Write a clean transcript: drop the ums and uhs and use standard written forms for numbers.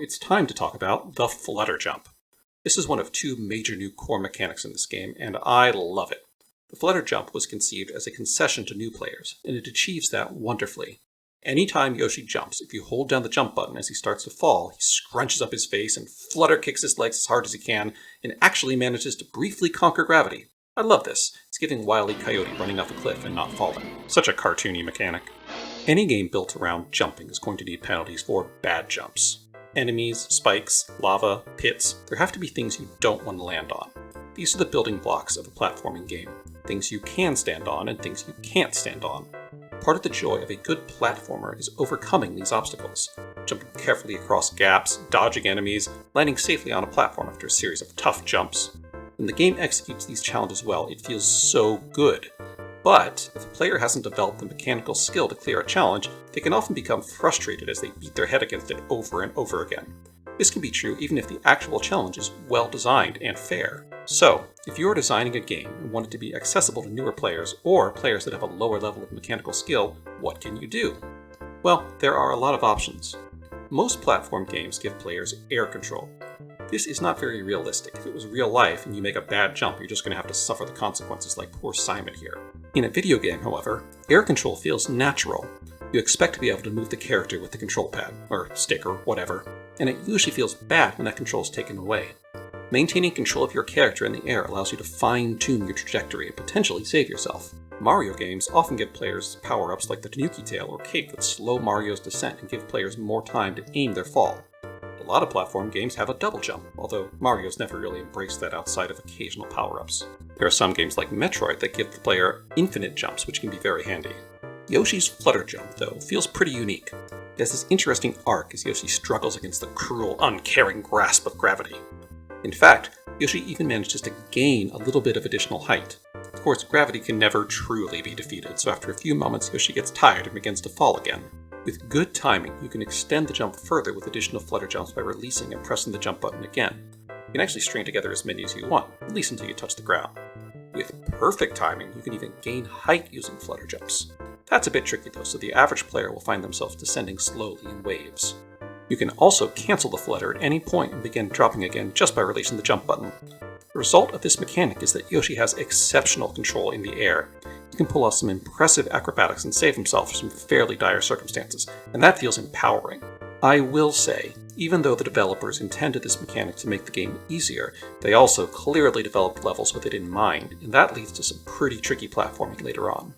it's time to talk about the Flutter jump. This is one of two major new core mechanics in this game, and I love it. The Flutter jump was conceived as a concession to new players, and it achieves that wonderfully. Anytime Yoshi jumps, if you hold down the jump button as he starts to fall, he scrunches up his face and Flutter kicks his legs as hard as he can, and actually manages to briefly conquer gravity. I love this. It's giving Wile E. Coyote running off a cliff and not falling. Such a cartoony mechanic. Any game built around jumping is going to need penalties for bad jumps. Enemies, spikes, lava, pits, there have to be things you don't want to land on. These are the building blocks of a platforming game. Things you can stand on and things you can't stand on. Part of the joy of a good platformer is overcoming these obstacles, jumping carefully across gaps, dodging enemies, landing safely on a platform after a series of tough jumps. When the game executes these challenges well, it feels so good. But if a player hasn't developed the mechanical skill to clear a challenge, they can often become frustrated as they beat their head against it over and over again. This can be true even if the actual challenge is well designed and fair. So, if you are designing a game and want it to be accessible to newer players or players that have a lower level of mechanical skill, what can you do? Well, there are a lot of options. Most platform games give players air control. This is not very realistic. If it was real life and you make a bad jump, you're just going to have to suffer the consequences like poor Simon here. In a video game, however, air control feels natural. You expect to be able to move the character with the control pad, or stick, or whatever, and it usually feels bad when that control is taken away. Maintaining control of your character in the air allows you to fine-tune your trajectory and potentially save yourself. Mario games often give players power-ups like the Tanuki Tail or Cape that slow Mario's descent and give players more time to aim their fall. A lot of platform games have a double jump, although Mario's never really embraced that outside of occasional power-ups. There are some games like Metroid that give the player infinite jumps, which can be very handy. Yoshi's Flutter jump, though, feels pretty unique. It has this interesting arc as Yoshi struggles against the cruel, uncaring grasp of gravity. In fact, Yoshi even manages to gain a little bit of additional height. Of course, gravity can never truly be defeated, so after a few moments Yoshi gets tired and begins to fall again. With good timing, you can extend the jump further with additional Flutter jumps by releasing and pressing the jump button again. You can actually string together as many as you want, at least until you touch the ground. With perfect timing, you can even gain height using Flutter jumps. That's a bit tricky though, so the average player will find themselves descending slowly in waves. You can also cancel the Flutter at any point and begin dropping again just by releasing the jump button. The result of this mechanic is that Yoshi has exceptional control in the air. He can pull off some impressive acrobatics and save himself from fairly dire circumstances, and that feels empowering. I will say, even though the developers intended this mechanic to make the game easier, they also clearly developed levels with it in mind, and that leads to some pretty tricky platforming later on.